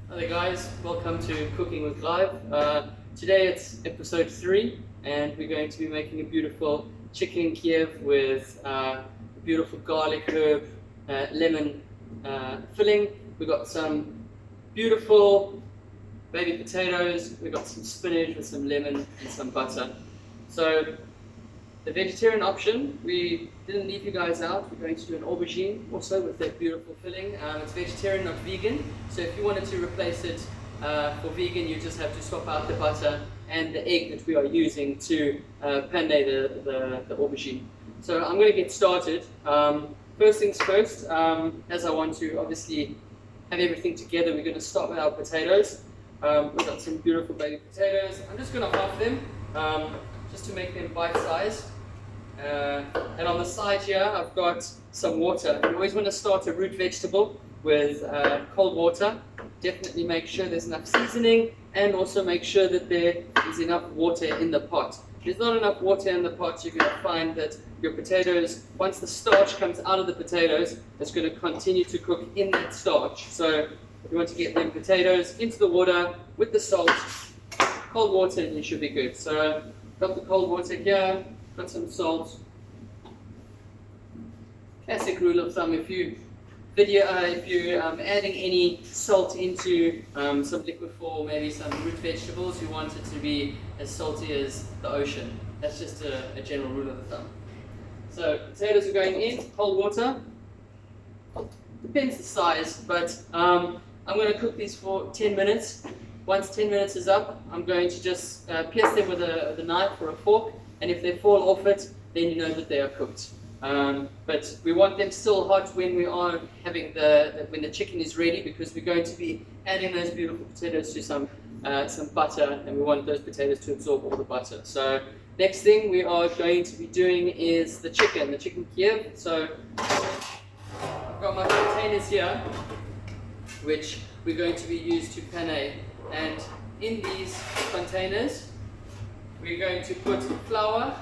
Hi there guys, welcome to Cooking with Clive. Today it's episode 3 and we're going to be making a beautiful Chicken Kiev with beautiful garlic herb, lemon filling. We've got some beautiful baby potatoes, we've got some spinach with some lemon and some butter. So the vegetarian option, we didn't leave you guys out. We're going to do an aubergine also with that beautiful filling. It's vegetarian, not vegan. So if you wanted to replace it for vegan, you just have to swap out the butter and the egg that we are using to pan the aubergine. So I'm going to get started. First things first, as I want to obviously have everything together, we're going to start with our potatoes. We've got some beautiful baby potatoes. I'm just going to half them. Just to make them bite-sized. And on the side here, I've got some water. You always want to start a root vegetable with cold water. Definitely make sure there's enough seasoning and also make sure that there is enough water in the pot. If there's not enough water in the pot, you're going to find that your potatoes, once the starch comes out of the potatoes, it's going to continue to cook in that starch. So if you want to get them potatoes into the water with the salt, cold water, and you should be good. So got the cold water here, got some salt. Classic rule of thumb, if you're adding any salt into some liquid for maybe some root vegetables, you want it to be as salty as the ocean. That's just a general rule of thumb. So potatoes are going in, cold water. Depends the size, but I'm going to cook these for 10 minutes. Once 10 minutes is up, I'm going to just pierce them with a knife or a fork, and if they fall off it, then you know that they are cooked. But we want them still hot when we are having when the chicken is ready, because we're going to be adding those beautiful potatoes to some butter, and we want those potatoes to absorb all the butter. So next thing we are going to be doing is the Chicken Kiev. So I've got my containers here, which we're going to be used to pan. And in these containers, we're going to put flour,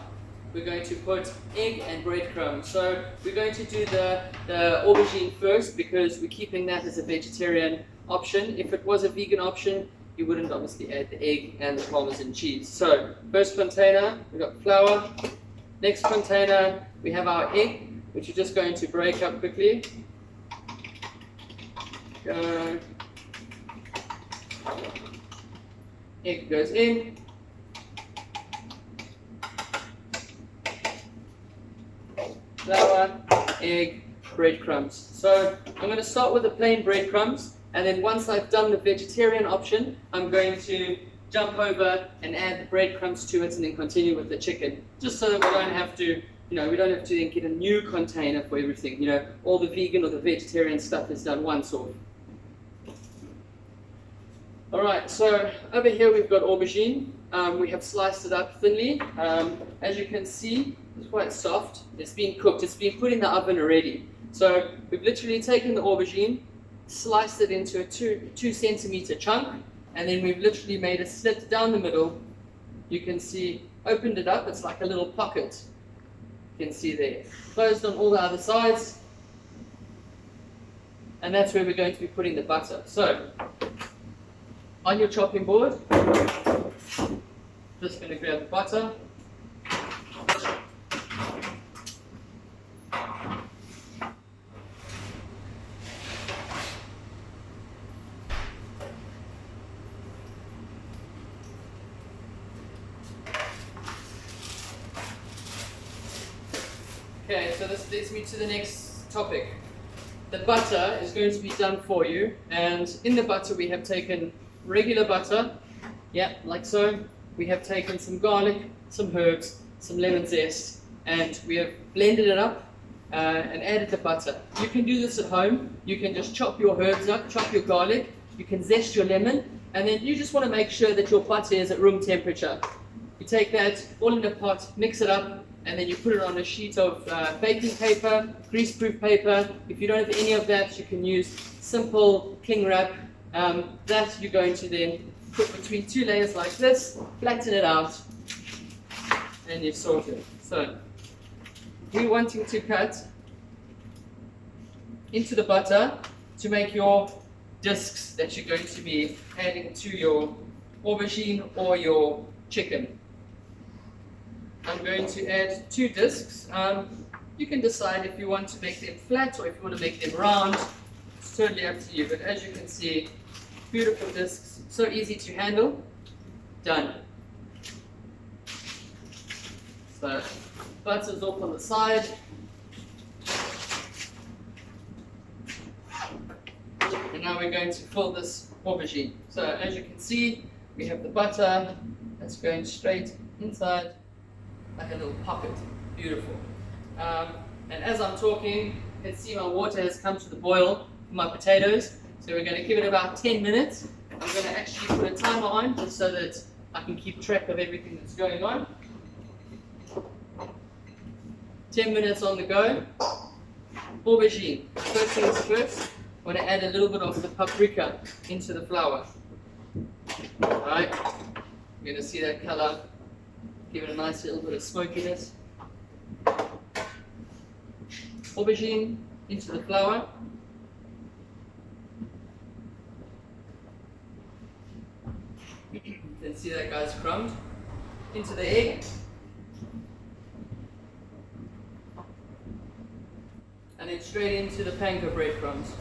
we're going to put egg and breadcrumbs. So we're going to do the aubergine first because we're keeping that as a vegetarian option. If it was a vegan option, you wouldn't obviously add the egg and the parmesan cheese. So first container, we've got flour. Next container, we have our egg, which we're just going to break up quickly. Go. Egg goes in. Flour, egg, breadcrumbs. So I'm going to start with the plain breadcrumbs, and then once I've done the vegetarian option, I'm going to jump over and add the breadcrumbs to it and then continue with the chicken. Just so that we don't have to, we don't have to then get a new container for everything. All the vegan or the vegetarian stuff is done once off. Alright, so over here we've got aubergine. We have sliced it up thinly. As you can see, it's quite soft. It's been cooked. It's been put in the oven already. So we've literally taken the aubergine, sliced it into a 2 centimeter chunk, and then we've literally made a slit down the middle. You can see, opened it up. It's like a little pocket. You can see there. Closed on all the other sides. And that's where we're going to be putting the butter. So on your chopping board, just going to grab the butter. Okay, so this leads me to the next topic. The butter is going to be done for you, and in the butter we have taken regular butter, yeah, like so. We have taken some garlic, some herbs, some lemon zest, and we have blended it up and added the butter. You can do this at home. You can just chop your herbs up, chop your garlic, you can zest your lemon, and then you just want to make sure that your butter is at room temperature. You take that all in a pot, mix it up, and then you put it on a sheet of baking paper, greaseproof paper. If you don't have any of that, you can use simple cling wrap. That you're going to then put between 2 layers like this, flatten it out, and you've sorted. So you're wanting to cut into the butter to make your discs that you're going to be adding to your aubergine or your chicken. I'm going to add 2 discs. You can decide if you want to make them flat or if you want to make them round. It's totally up to you, but as you can see, beautiful discs, so easy to handle. Done. So, butter's off on the side. And now we're going to fill this aubergine. So, as you can see, we have the butter that's going straight inside like a little pocket. Beautiful. And as I'm talking, you can see my water has come to the boil for my potatoes. So we're going to give it about 10 minutes. I'm going to actually put a timer on just so that I can keep track of everything that's going on. 10 minutes on the go. Aubergine. First things first, I want to add a little bit of the paprika into the flour. Alright, you're going to see that color. Give it a nice little bit of smokiness. Aubergine into the flour. Then see that guy's crumbed. Into the egg. And then straight into the panko breadcrumbs.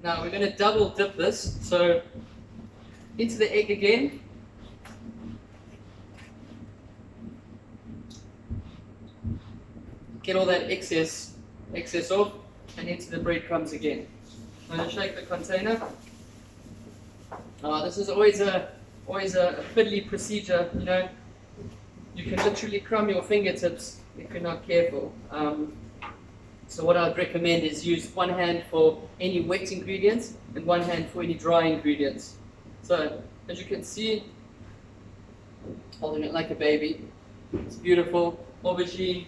Now we're going to double dip this, so into the egg again. Get all that excess off, and into the breadcrumbs again. I'm going to shake the container. This is always a fiddly procedure, you know. You can literally crumb your fingertips if you're not careful. So what I'd recommend is use one hand for any wet ingredients and one hand for any dry ingredients. So as you can see, holding it like a baby. It's beautiful. Aubergine.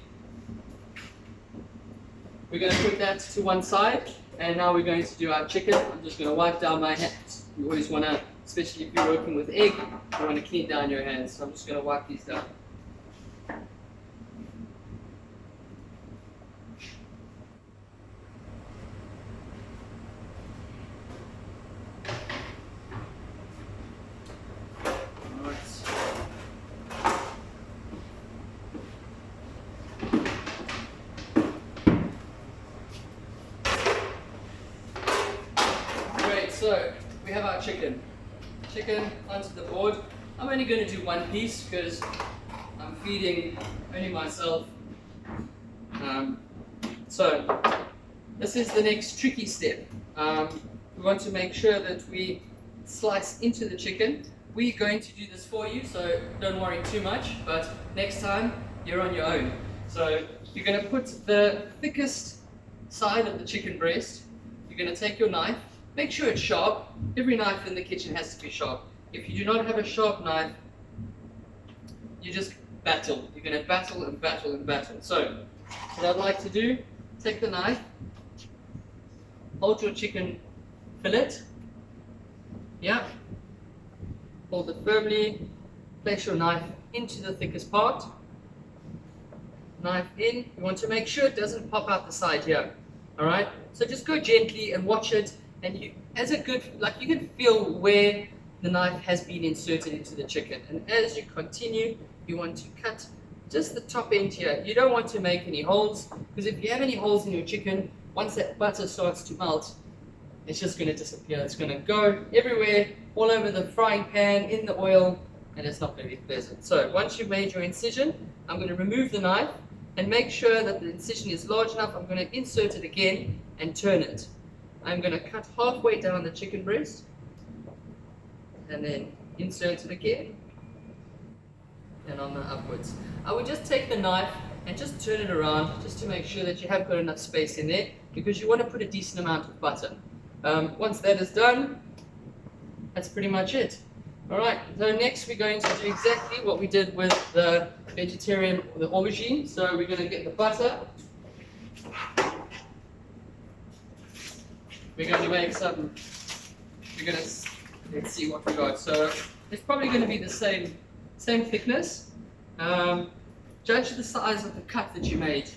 We're going to put that to one side, and now we're going to do our chicken. I'm just going to wipe down my hands. You always want to, especially if you're working with egg, you want to clean down your hands. So I'm just going to wipe these down. So we have our chicken onto the board. I'm only going to do one piece because I'm feeding only myself. So this is the next tricky step. We want to make sure that we slice into the chicken. We're going to do this for you, so don't worry too much, but next time you're on your own. So you're going to put the thickest side of the chicken breast. You're going to take your knife. Make sure it's sharp. Every knife in the kitchen has to be sharp. If you do not have a sharp knife, you just battle. You're going to battle and battle and battle. So, what I'd like to do, take the knife, hold your chicken fillet, yeah, hold it firmly, place your knife into the thickest part, knife in. You want to make sure it doesn't pop out the side here, alright? So just go gently and watch it. And you, as a good, like you can feel where the knife has been inserted into the chicken. And as you continue, you want to cut just the top end here. You don't want to make any holes, because if you have any holes in your chicken, once that butter starts to melt, it's just going to disappear. It's going to go everywhere, all over the frying pan, in the oil, and it's not going to be pleasant. So once you've made your incision, I'm going to remove the knife and make sure that the incision is large enough. I'm going to insert it again and turn it. I'm going to cut halfway down the chicken breast and then insert it again and on the upwards. I would just take the knife and just turn it around just to make sure that you have got enough space in there, because you want to put a decent amount of butter. Once that is done, that's pretty much it. Alright, so next we're going to do exactly what we did with the vegetarian, the aubergine. So we're going to get the butter. We're going to make some, we're going to let's see what we got. So it's probably going to be the same thickness. Judge the size of the cut that you made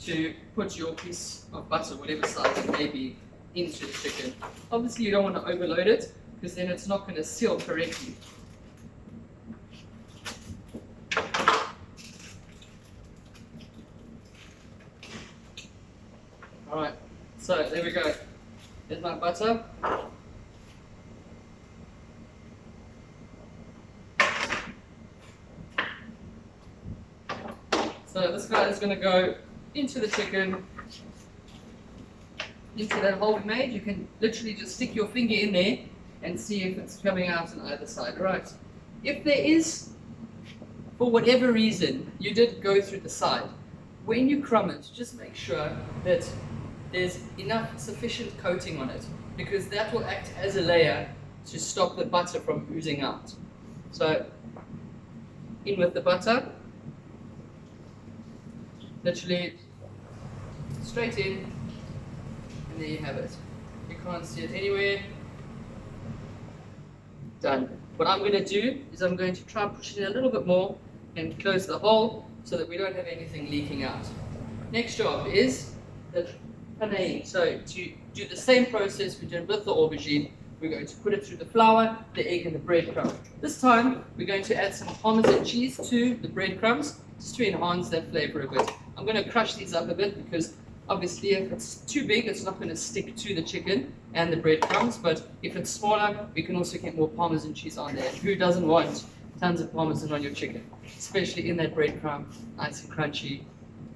to put your piece of butter, whatever size it may be, into the chicken. Obviously you don't want to overload it because then it's not going to seal correctly. Alright, so there we go. There's my butter. So this guy is going to go into the chicken, into that hole we made. You can literally just stick your finger in there and see if it's coming out on either side. Right. If there is, for whatever reason, you did go through the side, when you crumb it, just make sure that there's enough sufficient coating on it, because that will act as a layer to stop the butter from oozing out. So in with the butter, literally straight in, and there you have it. You can't see it anywhere. Done. What I'm going to do is I'm going to try and push it in a little bit more and close the hole so that we don't have anything leaking out. Next job is the panade. So to do the same process we did with the aubergine, we're going to put it through the flour, the egg and the breadcrumb. This time we're going to add some Parmesan cheese to the breadcrumbs just to enhance that flavor a bit. I'm going to crush these up a bit because obviously if it's too big it's not going to stick to the chicken and the breadcrumbs, but if it's smaller we can also get more Parmesan cheese on there. Who doesn't want tons of Parmesan on your chicken, especially in that breadcrumb, nice and crunchy,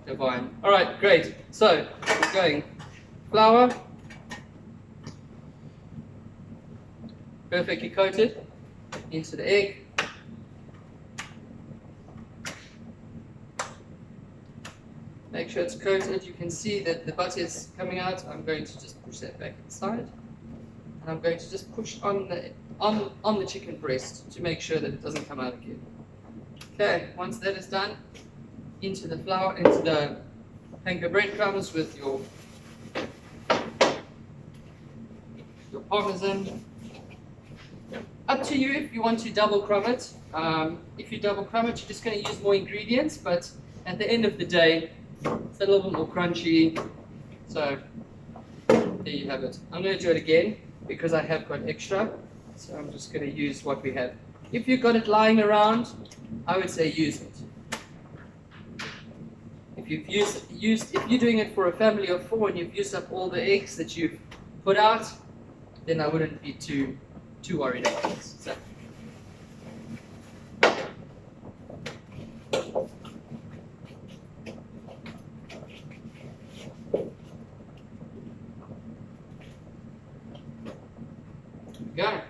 divine. Alright, great. So we're going flour, perfectly coated, into the egg, make sure it's coated. You can see that the butter is coming out. I'm going to just push that back inside, and I'm going to just push on the chicken breast to make sure that it doesn't come out again. Okay, once that is done, into the flour, into the panko breadcrumbs with your Parmesan. Up to you if you want to double crumb it. If you double crumb it, you're just going to use more ingredients, but at the end of the day, it's a little bit more crunchy. So there you have it. I'm going to do it again because I have got extra. So I'm just going to use what we have. If you've got it lying around, I would say use it. If you're doing it for a family of 4 and you've used up all the eggs that you've put out, then I wouldn't be too worried about this. So. Go.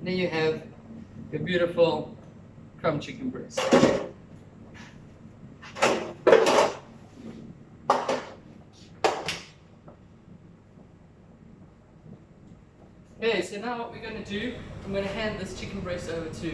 Then you have your beautiful crumb chicken breast. Okay, so now what we're going to do, I'm going to hand this chicken breast over to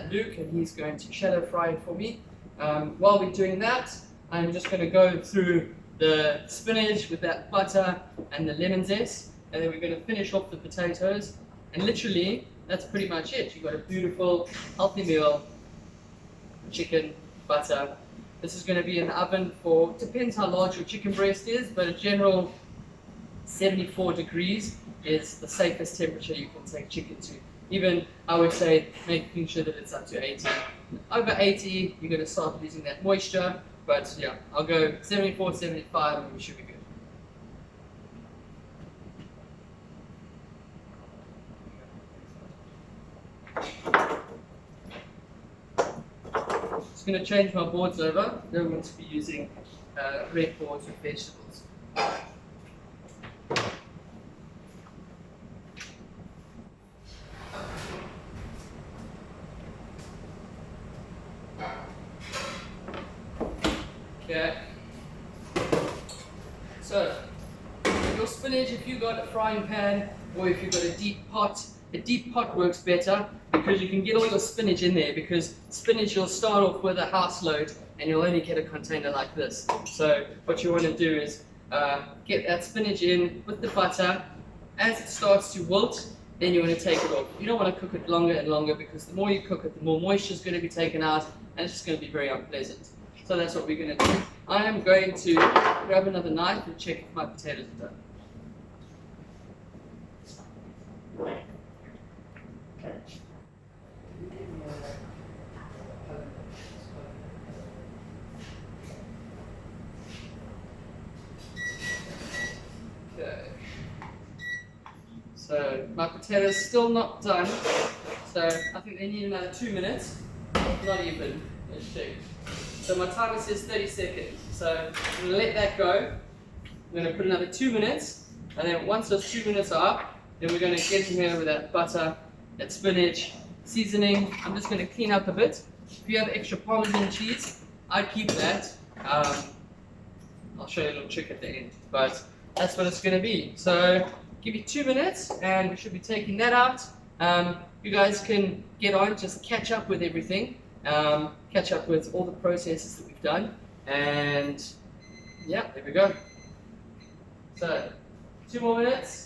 Luke, and he's going to shallow fry it for me. While we're doing that, I'm just going to go through the spinach with that butter and the lemon zest, and then we're going to finish off the potatoes, and literally that's pretty much it. You've got a beautiful healthy meal, chicken, butter. This is going to be in the oven for, depends how large your chicken breast is, but a general 74 degrees is the safest temperature you can take chicken to. Even, I would say, making sure that it's up to 80. Over 80, you're going to start losing that moisture, but yeah, I'll go 74, 75, and we should be good. Just going to change my boards over. I don't want to be using red boards with vegetables. Okay. So, your spinach, if you've got a frying pan or if you've got a deep pot works better because you can get all your spinach in there, because spinach you'll start off with a house load and you'll only get a container like this. So what you want to do is get that spinach in with the butter. As it starts to wilt, then you want to take it off. You don't want to cook it longer and longer, because the more you cook it, the more moisture is going to be taken out, and it's just going to be very unpleasant. So that's what we're going to do. I am going to grab another knife and check if my potatoes are done. Okay. So my potatoes still not done. So I think they need another 2 minutes. Not even. Let's check. So my timer says 30 seconds. So I'm going to let that go. I'm going to put another 2 minutes. And then once those 2 minutes are up, then we're going to get in here with that butter, that spinach, seasoning. I'm just going to clean up a bit. If you have extra Parmesan cheese, I'd keep that. I'll show you a little trick at the end. But that's what it's going to be. So give you 2 minutes and we should be taking that out. You guys can get on, just catch up with everything. Catch up with all the processes that we've done. And yeah, there we go. So 2 more minutes.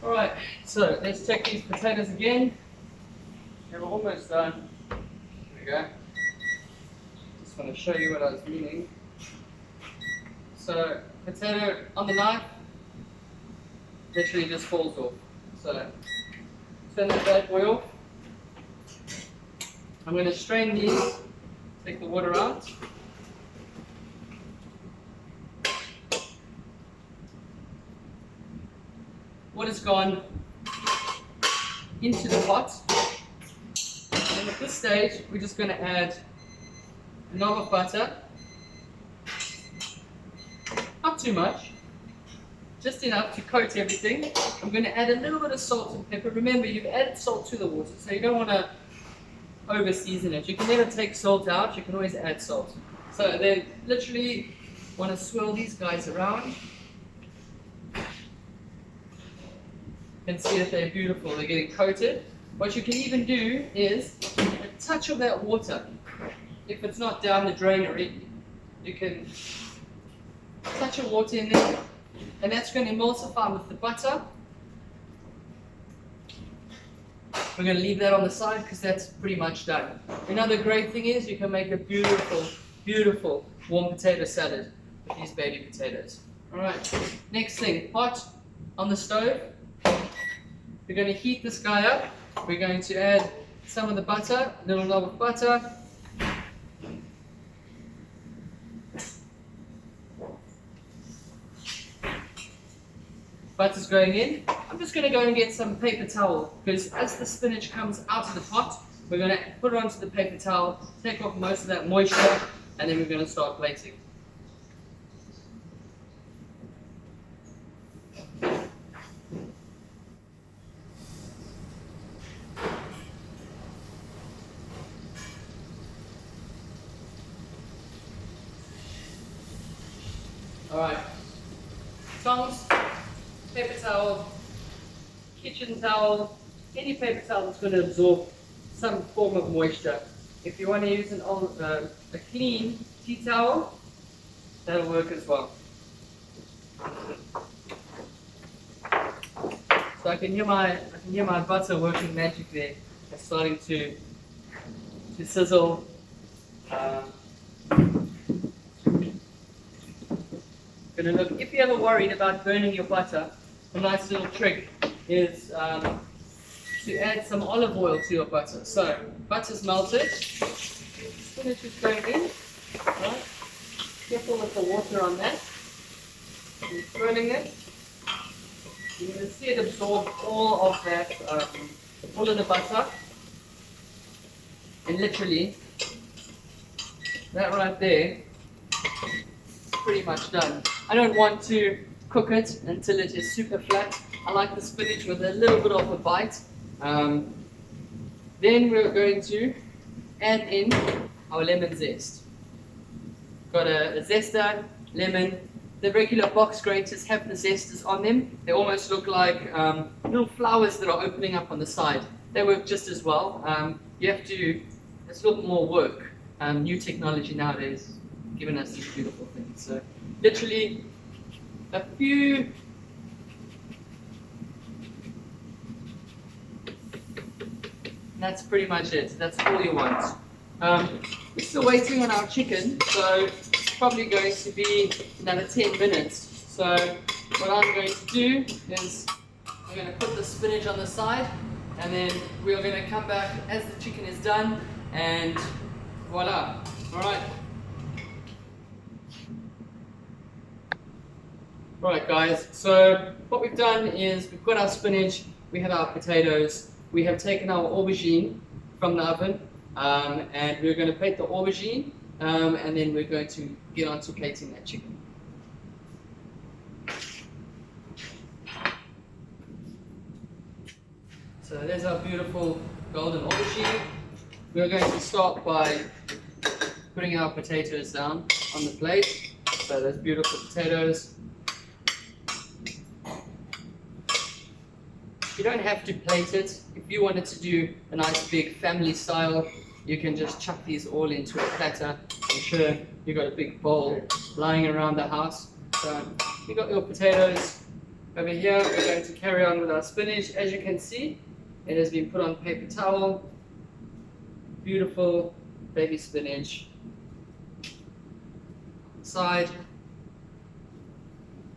Alright, so let's check these potatoes again. And we're almost done. There we go. Just want to show you what I was meaning. So, potato on the knife literally just falls off. So, turn the bad boy off. I'm going to strain these, take the water out. Water's gone into the pot, and at this stage we're just going to add a knob of butter, not too much, just enough to coat everything. I'm going to add a little bit of salt and pepper. Remember, you've added salt to the water, so you don't want to over season it. You can never take salt out, you can always add salt. So then literally want to swirl these guys around. You can see that they're beautiful, they're getting coated. What you can even do is a touch of that water. If it's not down the drain already, you can touch of water in there, and that's going to emulsify with the butter. We're going to leave that on the side because that's pretty much done. Another great thing is you can make a beautiful, beautiful warm potato salad with these baby potatoes. Alright, next thing, pot on the stove. We're going to heat this guy up. We're going to add some of the butter, a little knob of butter. Butter's going in. I'm just going to go and get some paper towel, because as the spinach comes out of the pot, we're going to put it onto the paper towel, take off most of that moisture, and then we're going to start plating. Alright, tongs, paper towel, kitchen towel, any paper towel that's going to absorb some form of moisture. If you want to use a a clean tea towel, that'll work as well. So I can hear my butter working magic there. It's starting to sizzle. Gonna look. If you're ever worried about burning your butter, a nice little trick is to add some olive oil to your butter. So butter's melted, spinach is going in. Right? Careful with the water on that. You're swirling it. You're going to see it absorb all of that, all of the butter. And literally, that right there is pretty much done. I don't want to cook it until it is super flat. I like the spinach with a little bit of a bite. Then we're going to add in our lemon zest. Got a zester, lemon. The regular box graters have the zesters on them. They almost look like little flowers that are opening up on the side. They work just as well. You have to, it's a little more work. New technology nowadays giving us these beautiful things. So literally a few that's pretty much it. That's all you want. We're still waiting on our chicken, so it's probably going to be another 10 minutes. So what I'm going to do is I'm going to put the spinach on the side, and then we're going to come back as the chicken is done, and voila. Alright. Alright guys, so what we've done is we've got our spinach, we have our potatoes, we have taken our aubergine from the oven, and we're going to plate the aubergine, and then we're going to get on to plating that chicken. So there's our beautiful golden aubergine. We're going to start by putting our potatoes down on the plate. So those beautiful potatoes. You don't have to plate it. If you wanted to do a nice big family style, you can just chuck these all into a platter. I'm sure you've got a big bowl lying around the house. So you got your potatoes. Over here, we're going to carry on with our spinach. As you can see, it has been put on paper towel. Beautiful baby spinach. Side.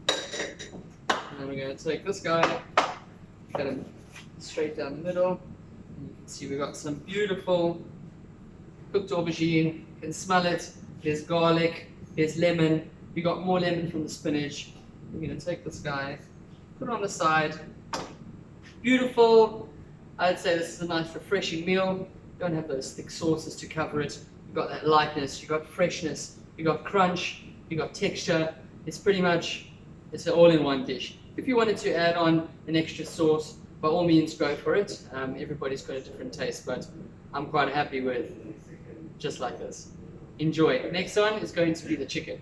And then we're going to take this guy. Cut them straight down the middle. And you can see we've got some beautiful cooked aubergine. You can smell it. There's garlic. There's lemon. We got more lemon from the spinach. We're going to take this guy, put it on the side. Beautiful. I'd say this is a nice refreshing meal. Don't have those thick sauces to cover it. You've got that lightness. You've got freshness. You've got crunch. You've got texture. It's pretty much, it's an all-in-one dish. If you wanted to add on an extra sauce, by all means go for it. Everybody's got a different taste, but I'm quite happy with just like this. Enjoy. Next one is going to be the chicken.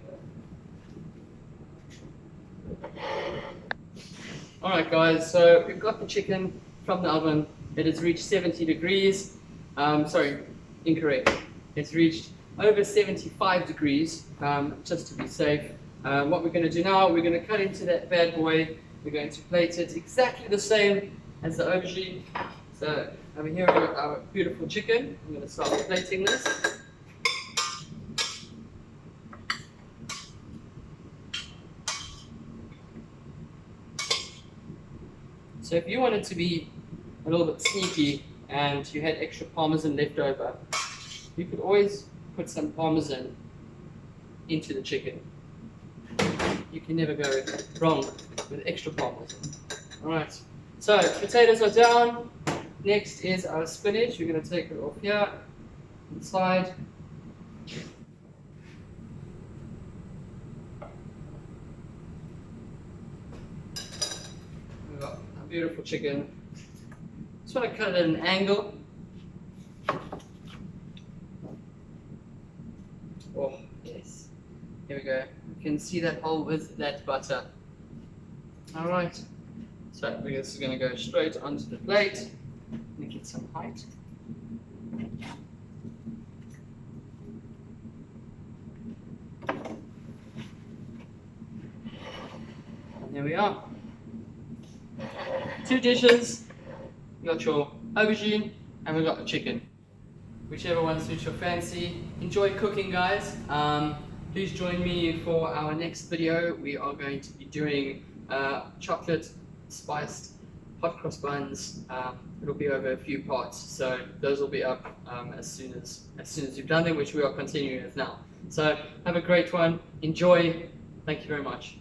Alright guys, so we've got the chicken from the oven. It has reached 70 degrees. Sorry, incorrect. It's reached over 75 degrees, just to be safe. What we're going to do now, we're going to cut into that bad boy. We're going to plate it exactly the same as the aubergine. So over here we've got our beautiful chicken. I'm going to start plating this. So if you wanted to be a little bit sneaky and you had extra parmesan left over, you could always put some parmesan into the chicken. You can never go wrong with extra parmesan. Alright, so potatoes are down. Next is our spinach. We're going to take it off here, inside. We've got our beautiful chicken. Just want to cut it at an angle. Oh, yes. Here we go. You can see that hole with that butter. Alright. So we're just going to go straight onto the plate. Make it some height. There we are. 2 dishes. You got your aubergine and we got the chicken. Whichever one suits your fancy. Enjoy cooking, guys. Please join me for our next video. We are going to be doing chocolate spiced hot cross buns. It'll be over a few parts, so those will be up as soon as you've done them, which we are continuing with now. So have a great one. Enjoy. Thank you very much.